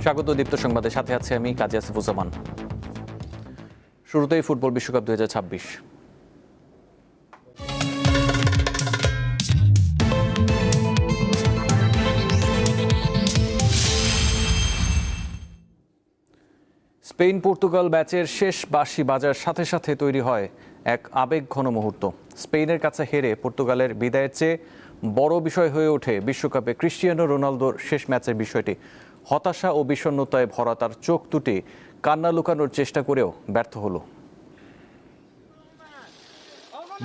স্বাগত দীপ্ত সংবাদের সাথে আছে আমি কাজী আসিফুজ্জামান। শুরুতেই ফুটবল বিশ্বকাপ 2026। স্পেন পর্তুগাল ম্যাচের শেষ বাঁশি বাজার সাথে সাথে তৈরি হয় এক আবেগঘন মুহূর্ত। স্পেনের কাছে হেরে পর্তুগালের বিদায়ের চেয়ে বড় বিষয় হয়ে ওঠে বিশ্বকাপে ক্রিস্টিয়ানো রোনালদোর শেষ ম্যাচের বিষয়টি। হতাশা ও বিষণ্ণতায় ভরা তার চোখ দুটি কান্না লুকানোর চেষ্টা করেও ব্যর্থ হলো।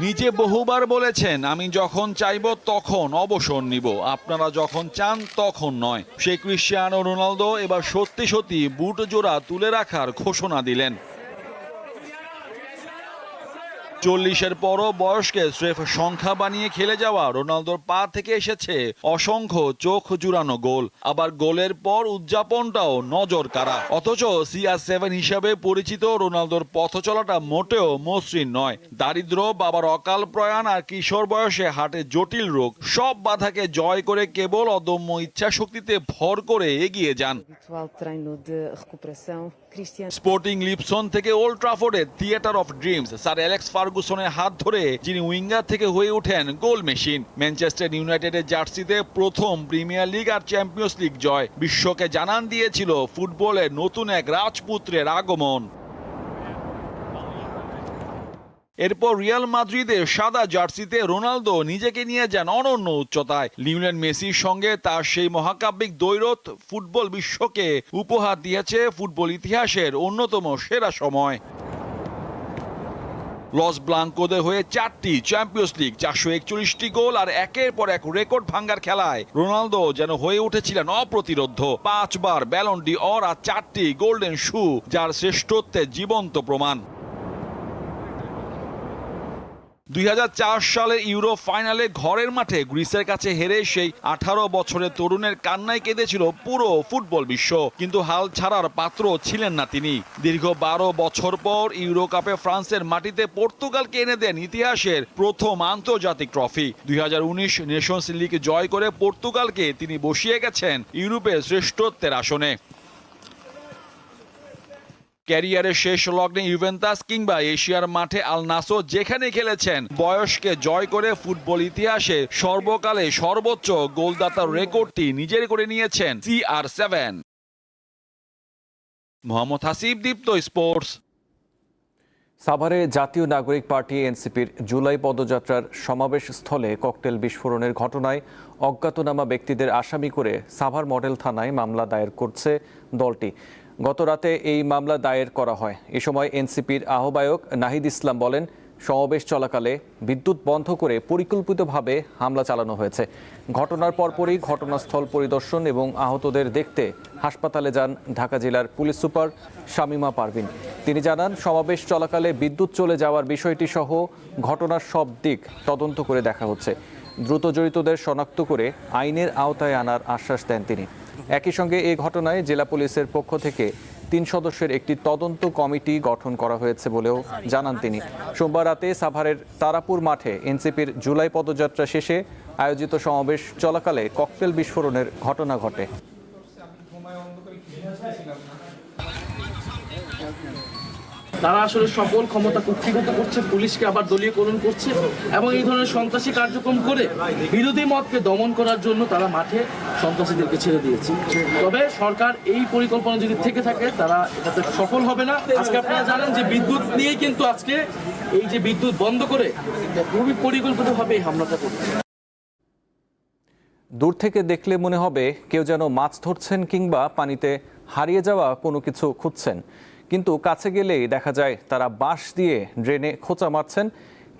নিজে বহুবার বলেছেন, আমি যখন চাইব তখন অবসর নিব, আপনারা যখন চান তখন নয়। সেই ক্রিস্টিয়ানো রোনালদো এবার সত্যি সত্যি বুট জোড়া তুলে রাখার ঘোষণা দিলেন। 40-এর পরও বয়সকে স্রেফ সংখ্যা বানিয়ে খেলে যাওয়া রোনালদোর পা থেকে এসেছে অসংখ্য চোখ জুড়ানো গোল। আবার গোলের পর উদযাপনটাও নজর কাড়া। অথচ CR7 হিসাবে পরিচিত রোনালদোর পথ চলাটা মোটেও মসৃণ নয়। দারিদ্র, বাবার অকাল প্রয়াণ আর কিশোর বয়সে হার্টে জটিল রোগ, সব বাধাকে জয় করে কেবল অদম্য ইচ্ছা শক্তিতে ভর করে এগিয়ে যান। স্পোর্টিং লিপসন থেকে ওল্ড ট্রাফোর্ডে theatre of dreams sir Alex ফার্গুসনের হাত ধরে যিনি উইঙ্গার থেকে হয়ে ওঠেন গোল মেশিন। ম্যানচেস্টার ইউনাইটেডের জার্সিতে প্রথম প্রিমিয়ার লিগ আর চ্যাম্পিয়ন্স লিগ জয় বিশ্বকে জানান দিয়েছিল ফুটবলের নতুন এক রাজপুত্রের আগমন। এরপর রিয়াল মাদ্রিদের সাদা জার্সিতে রোনালদো নিজেকে নিয়ে যান অনন্য উচ্চতায়। লিওনেল মেসির সঙ্গে তার সেই মহাকাব্যিক দ্বৈরথ ফুটবল বিশ্বকে উপহার দিয়েছে ফুটবল ইতিহাসের অন্যতম সেরা সময়। লস ব্লাঙ্কোদের হয়ে 4টি চ্যাম্পিয়ন্স লিগ, 441টি গোল আর একের পর এক রেকর্ড ভাঙ্গার খেলায় রোনালদো যেন হয়ে উঠেছিলেন অপ্রতিরোধ্য। 5 বার ব্যালন ডি অর আর 4টি গোল্ডেন শু, যার শ্রেষ্ঠত্বের জীবন্ত প্রমাণ। 2004 সালের ইউরো ফাইনালে ঘরের মাঠে গ্রিসের কাছে হেরে সেই 18 বছরের তরুণের কান্নায় কেঁদেছিল পুরো ফুটবল বিশ্ব। কিন্তু হাল ছাড়ার পাত্র ছিলেন না তিনি। দীর্ঘ 12 বছর পর ইউরো কাপে ফ্রান্সের মাটিতে পর্তুগালকে এনে দেন ইতিহাসের প্রথম আন্তর্জাতিক ট্রফি। 2019 নেশনস লিগ জয় করে পর্তুগালকে তিনি বসিয়ে গেছেন ইউরোপের শ্রেষ্ঠত্বের আসনে। ক্যারিয়ারের শেষ লগ্নে ইউভেন্টাস কিংবা এশিয়ার মাঠে আল নাসর যেখানে খেলেছেন, বয়সকে জয় করে ফুটবল ইতিহাসে সর্বকালে সর্বোচ্চ গোলদাতার রেকর্ডটি নিজের করে নিয়েছেন CR7। মোহাম্মদ হাসিব, দীপ্ত স্পোর্টস। সাভারে জাতীয় নাগরিক পার্টি এনসিপির জুলাই পদযাত্রার সমাবেশ স্থলে ককটেল বিস্ফোরণের ঘটনায় অজ্ঞাতনামা ব্যক্তিদের আসামি করে সাভার মডেল থানায় মামলা দায়ের করছে দলটি। গত রাতে এই মামলা দায়ের করা হয়। এ সময় এনসিপির আহ্বায়ক নাহিদ ইসলাম বলেন, সমাবেশ চলাকালে বিদ্যুৎ বন্ধ করে পরিকল্পিতভাবে হামলা চালানো হয়েছে। ঘটনার পরপরই ঘটনাস্থল পরিদর্শন এবং আহতদের দেখতে হাসপাতালে যান ঢাকা জেলার পুলিশ সুপার শামীমা পারভিন। তিনি জানান, সমাবেশ চলাকালে বিদ্যুৎ চলে যাওয়ার বিষয়টি সহ ঘটনার সব দিক তদন্ত করে দেখা হচ্ছে। দ্রুত জড়িতদের শনাক্ত করে আইনের আওতায় আনার আশ্বাস দেন তিনি। একই সঙ্গে এই ঘটনায় জেলা পুলিশের পক্ষ থেকে 3 সদস্যের একটি তদন্ত কমিটি গঠন করা হয়েছে বলেও জানান তিনি। সোমবার রাতে সাভারের তারাপুর মাঠে এনসিপির জুলাই পদযাত্রা শেষে আয়োজিত সমাবেশ চলাকালে ককটেল বিস্ফোরণের ঘটনা ঘটে। তারা আসলে সকল ক্ষমতা কুক্ষিগত করছে, পুলিশকে আবার দলীয়করণ করছে এবং এই ধরনের সন্ত্রাসী কার্যক্রম করে বিরোধী মতকে দমন করার জন্য তারা মাঠে সন্ত্রাসীদেরকে ছেড়ে দিয়েছে। তবে সরকার এই পরিকল্পনা যদি থেকে থাকে তারা এটাতে সফল হবে না। আজকে আপনারা জানেন যে বিদ্যুৎ নিয়েই কিন্তু আজকে এই যে বিদ্যুৎ বন্ধ করে খুবই পরিকল্পিতভাবে এই হামলাটা করছে। দূর থেকে দেখলে মনে হবে কেউ যেন মাছ ধরছেন কিংবা পানিতে হারিয়ে যাওয়া কোনো কিছু খুঁজছেন, কিন্তু কাছে গেলেই দেখা যায় তারা বাঁশ দিয়ে ড্রেনে খোঁচা মারছেন,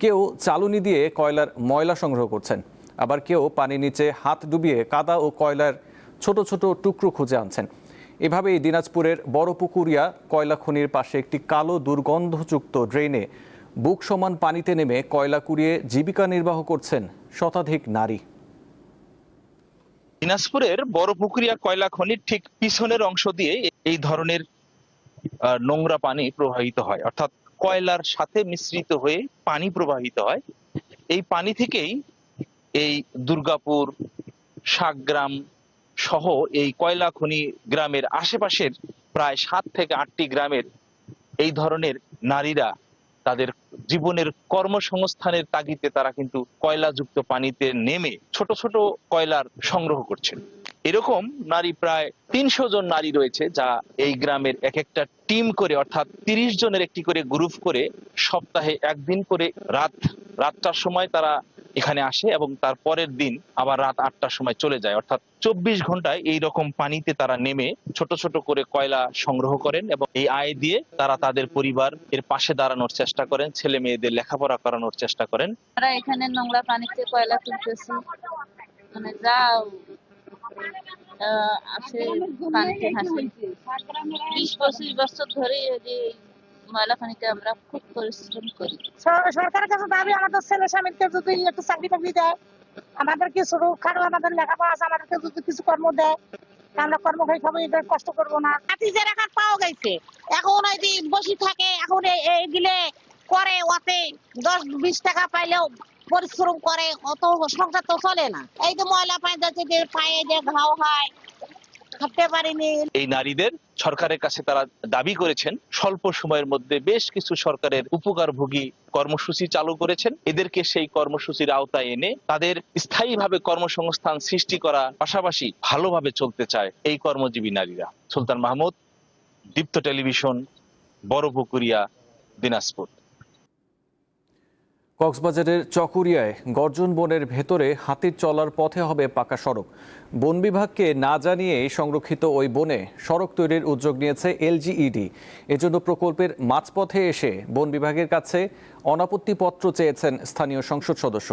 কেউ চালুনি দিয়ে কয়লার ময়লা সংগ্রহ করছেন, আবার কেউ পানির নিচে হাত ডুবিয়ে কাদা ও কয়লার ছোট ছোট টুকরো খুঁজে আনছেন। এভাবেই দিনাজপুরের বড়পুকুরিয়া কয়লা খনির পাশে একটি কালো দুর্গন্ধযুক্ত ড্রেনে বুক সমান পানিতে নেমে কয়লা কুড়িয়ে জীবিকা নির্বাহ করছেন শতাধিক নারী। দিনাজপুরের বড়পুকুরিয়া কয়লা খনির ঠিক পিছনের অংশ দিয়ে এই ধরনের নোংরা পানি প্রবাহিত হয়, অর্থাৎ কয়লার সাথে মিশ্রিত হয়ে পানি প্রবাহিত হয়। এই পানি থেকেই এই দুর্গাপুর, শাকগ্রাম, সহ এই কয়লা খনি গ্রামের আশেপাশের প্রায় 7 থেকে 8টি গ্রামের এই ধরনের নারীরা তাদের জীবনের কর্মসংস্থানের তাগিদে তারা কিন্তু কয়লাযুক্ত পানিতে নেমে ছোট ছোট কয়লার সংগ্রহ করছেন। এরকম নারী প্রায় 300 জন নারী রয়েছে, যা এই গ্রামের এক একটা টিম করে, অর্থাৎ 30 জনের একটি করে গ্রুপ করে সপ্তাহে একদিন করে রাতটার সময় তারা এখানে আসে এবং তার পরের দিন আবার রাত 8টার সময় চলে যায়। অর্থাৎ 24 ঘন্টায় এই রকম পানিতে তারা নেমে ছোট ছোট করে কয়লা সংগ্রহ করেন এবং এই আয় দিয়ে তারা তাদের পরিবার এর পাশে দাঁড়ানোর চেষ্টা করেন, ছেলে মেয়েদের লেখাপড়া করানোর চেষ্টা করেন। আমরা এখানে নোংরা পানিতে কয়লা তুলতেছি, মানে যা আছে পানিতে হাসে 20-25 বছর ধরে যে ময়লা পানিতে আমরা খুব পরিশ্রম করি। সরকারের কাছে দাবি আমাদের ছেলে স্বামীকে যদি একটু চাকরি টাকরি দেয়, আমাদের কিছু খাটো, আমাদের লেখাপড়া আছে, আমাদেরকে যদি কিছু কর্ম দেয়, আমরা কর্ম খাই খাবো, এটা কষ্ট করবো না। হাতি যে রাখার পাওয়া গেছে, এখন ওই যে বসে থাকে, এখন এইগুলো করে ওতে 10-20 টাকা পাইলেও পরিশ্রম করে, অত সংসার তো চলে না। এই যে ময়লা পানি যাচ্ছে, যে পায়ে যে ঘাও হয়, খাটতে পারিনি। এই নারীদের সরকারের কাছে তারা দাবি করেছেন স্বল্প সময়ের মধ্যে বেশ কিছু সরকারের উপকারভোগী কর্মসূচি চালু করেছেন। এদেরকে সেই কর্মসূচির আওতায় এনে তাদের স্থায়ীভাবে কর্মসংস্থান সৃষ্টি করা পাশাপাশি ভালোভাবে চলতে চায় এই কর্মজীবী নারীরা। সুলতান মাহমুদ, দীপ্ত টেলিভিশন, বড়পুকুরিয়া, দিনাজপুর। কক্সবাজারের চকুরিয়ায় গর্জন বনের ভেতরে হাতির চলার পথে হবে পাকা সড়ক। বন বিভাগকে না জানিয়েই সংরক্ষিত ওই বনে সড়ক তৈরির উদ্যোগ নিয়েছে এলজিইডি। এজন্য প্রকল্পের মাঝপথে এসে বন বিভাগের কাছে অনাপত্তিপত্র চেয়েছেন স্থানীয় সংসদ সদস্য।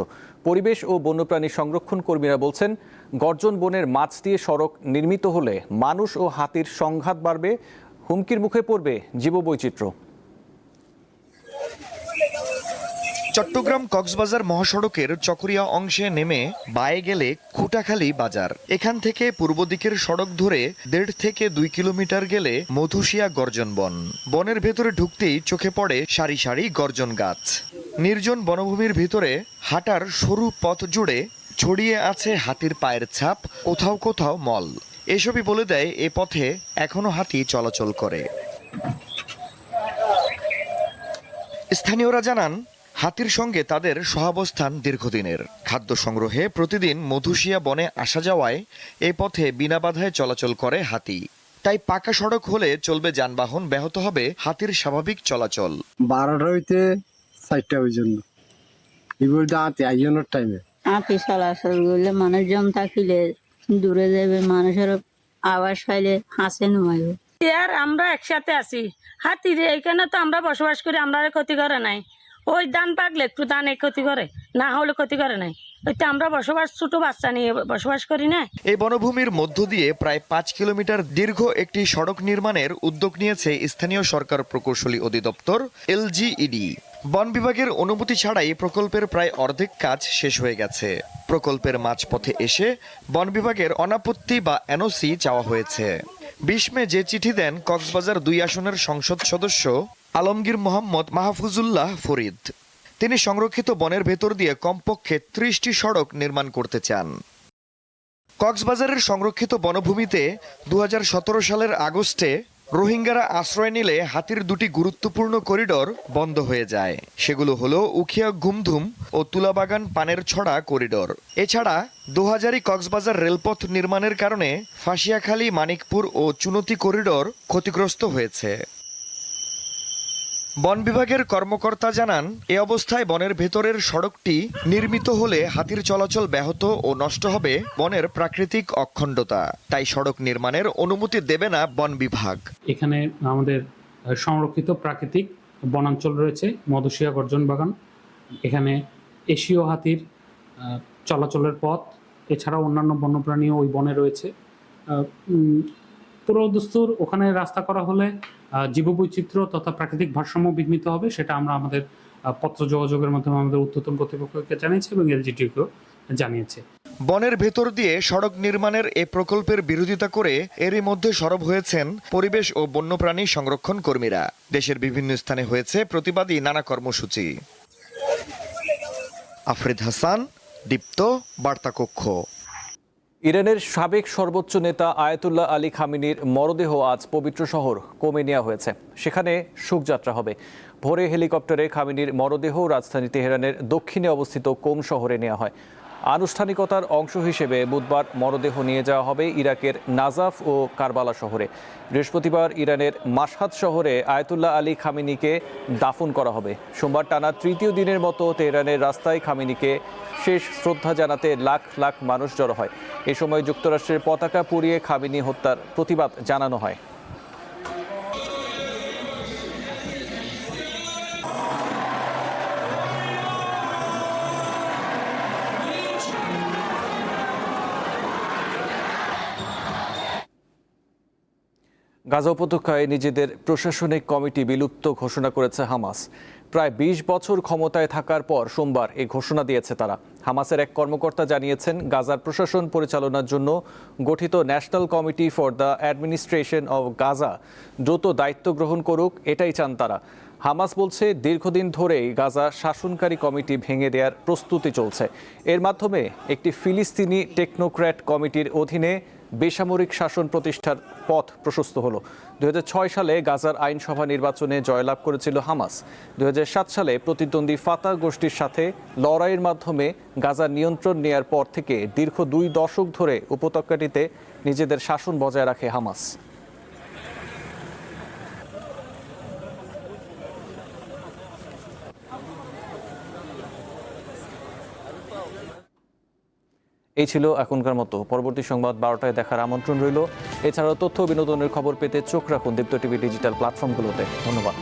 পরিবেশ ও বন্যপ্রাণী সংরক্ষণ কর্মীরা বলছেন, গর্জন বনের মাঝ দিয়ে সড়ক নির্মিত হলে মানুষ ও হাতির সংঘাত বাড়বে, হুমকির মুখে পড়বে জীববৈচিত্র্য। চট্টগ্রাম কক্সবাজার মহাসড়কের চকরিয়া অংশে নেমে বায়ে গেলে খুঁটাখালী বাজার। এখান থেকে পূর্ব দিকের সড়ক ধরে 1.5 থেকে 2 কিলোমিটার গেলে মধুশিয়া গর্জন বন। বনের ভেতরে ঢুকতেই চোখে পড়ে সারি সারি গর্জন গাছ। নির্জন বনভূমির ভিতরে হাঁটার সরু পথ জুড়ে ছড়িয়ে আছে হাতির পায়ের ছাপ, কোথাও কোথাও মল। এসবই বলে দেয় এ পথে এখনো হাতি চলাচল করে। স্থানীয়রা জানান, হাতির সঙ্গে তাদের সহাবস্থান দীর্ঘদিনের। খাদ্য সংগ্রহে প্রতিদিন মধুশিয়া বনে আসা যাওয়ায় এই পথে বিনা বাধায় চলাচল করে হাতি। তাই পাকা সড়ক হলে চলবে যানবাহন, ব্যাহত হবে হাতির স্বাভাবিক চলাচল। 12টা হইতে 4টা পর্যন্ত হাতি চলাচল করলে মানুষজন থাকিলে দূরে যাবে, মানুষের আওয়াজ পাইলে হাসে নুমাইব। আর আমরা একসাথে আছি, হাতির এইখানে তো আমরা বসবাস করি, আমরা ক্ষতি করে নাই। ওই ধান পাকলে একটু ধান ক্ষতি করে, না হলে ক্ষতি করে নাই। ওইটা আমরা বসবাস, ছোট বাচ্চা নিয়ে বসবাস করি না। এই বনভূমির মধ্য দিয়ে প্রায় 5 কিলোমিটার দীর্ঘ একটি সড়ক নির্মাণের উদ্যোগ নিয়েছে স্থানীয় সরকার প্রকৌশলী অধিদপ্তর এলজিইডি। বন বিভাগের অনুমতি ছাড়াই প্রকল্পের প্রায় অর্ধেক কাজ শেষ হয়ে গেছে। প্রকল্পের মাঝপথে এসে বন বিভাগের অনাপত্তি বা এনওসি চাওয়া হয়েছে। 20 মে যে চিঠি দেন কক্সবাজার 2 আসনের সংসদ সদস্য আলমগীর মোহাম্মদ মাহফুজুল্লাহ ফরিদ। তিনি সংরক্ষিত বনের ভেতর দিয়ে কমপক্ষে 30টি সড়ক নির্মাণ করতে চান। কক্সবাজারের সংরক্ষিত বনভূমিতে 2017 সালের আগস্টে রোহিঙ্গারা আশ্রয় নিলে হাতির 2টি গুরুত্বপূর্ণ করিডোর বন্ধ হয়ে যায়। সেগুলো হলো উখিয়া ঘুমধুম ও তুলাবাগান পানের ছড়া করিডোর। এছাড়া 2000 কক্সবাজার রেলপথ নির্মাণের কারণে ফাঁসিয়াখালী, মানিকপুর ও চুনতি করিডোর ক্ষতিগ্রস্ত হয়েছে। বন বিভাগের কর্মকর্তা জানান, এ অবস্থায় বনের ভেতরের সড়কটি নির্মিত হলে হাতির চলাচল ব্যাহত ও নষ্ট হবে বনের প্রাকৃতিক অখণ্ডতা। তাই সড়ক নির্মাণের অনুমতি দেবে না বন বিভাগ। এখানে আমাদের সংরক্ষিত প্রাকৃতিক বনাঞ্চল রয়েছে, মধুশিয়া গর্জন বাগান। এখানে এশীয় হাতির চলাচলের পথ, এছাড়া অন্যান্য বন্যপ্রাণীও ওই বনে রয়েছে। পুরো দস্তুর ওখানে রাস্তা করা হলে জীববৈচিত্র্য তথা প্রাকৃতিক ভারসাম্য বিঘ্নিত হবে। সেটা আমরা আমাদের পত্র যোগাযোগের মাধ্যমে আমাদের ঊর্ধ্বতন কর্তৃপক্ষকে জানিয়েছি এবং এলজিটিকেও জানিয়েছে। বনের ভেতর দিয়ে সড়ক নির্মাণের এ প্রকল্পের বিরোধিতা করে এরই মধ্যে সরব হয়েছেন পরিবেশ ও বন্যপ্রাণী সংরক্ষণ কর্মীরা। দেশের বিভিন্ন স্থানে হয়েছে প্রতিবাদী নানা কর্মসূচি। আফরিদ হাসান, দীপ্ত, বার্তা কক্ষ। ইরানের সাবেক সর্বোচ্চ নেতা আয়াতুল্লাহ আলী খামেনির মরদেহ আজ পবিত্র শহর কোমে নেওয়া হয়েছে। সেখানে শোকযাত্রা হবে। ভোরে হেলিকপ্টারে খামেনির মরদেহ রাজধানী তেহরানের দক্ষিণে অবস্থিত কোম শহরে নেওয়া হয়। আনুষ্ঠানিকতার অংশ হিসেবে বুধবার মরদেহ নিয়ে যাওয়া হবে ইরাকের নাজাফ ও কারবালা শহরে। বৃহস্পতিবার ইরানের মাশহাদ শহরে আয়াতুল্লাহ আলী খামেনিকে দাফন করা হবে। সোমবার টানা তৃতীয় দিনের মতো তেহরানের রাস্তায় খামেনিকে শেষ শ্রদ্ধা জানাতে লাখ লাখ মানুষ জড়ো হয়। এ সময় যুক্তরাষ্ট্রের পতাকা পুড়িয়ে খামেনি হত্যার প্রতিবাদ জানানো হয়। গাজা উপত্যকায় নিজেদের প্রশাসনিক কমিটি বিলুপ্ত ঘোষণা করেছে হামাস। প্রায় ২০ বছর ক্ষমতায় থাকার পর সোমবার এই ঘোষণা দিয়েছে তারা। হামাসের এক কর্মকর্তা জানিয়েছেন, গাজার প্রশাসন পরিচালনার জন্য গঠিত national committee for the administration of Gaza দ্রুত দায়িত্ব গ্রহণ করুক, এটাই চান তারা। হামাস বলছে, দীর্ঘদিন ধরেই গাজা শাসনকারী কমিটি ভেঙে দেওয়ার প্রস্তুতি চলছে। এর মাধ্যমে একটি ফিলিস্তিনি টেকনোক্র্যাট কমিটির অধীনে বেসামরিক শাসন প্রতিষ্ঠার পথ প্রশস্ত হলো। ২০০৬ সালে গাজার আইনসভা নির্বাচনে জয়লাভ করেছিল হামাস। ২০০৭ সালে প্রতিদ্বন্দ্বী ফাতাহ গোষ্ঠীর সাথে লড়াইয়ের মাধ্যমে গাজার নিয়ন্ত্রণ নেয়ার পর থেকে দীর্ঘ ২ দশক ধরে উপত্যকাটিতে নিজেদের শাসন বজায় রাখে হামাস। এই ছিল এখনকার মতো। পরবর্তী সংবাদ ১২টায় দেখার আমন্ত্রণ রইল। এছাড়াও তথ্য বিনোদনের খবর পেতে চোখ রাখুন দীপ্ত টিভি ডিজিটাল প্ল্যাটফর্মগুলোতে। ধন্যবাদ।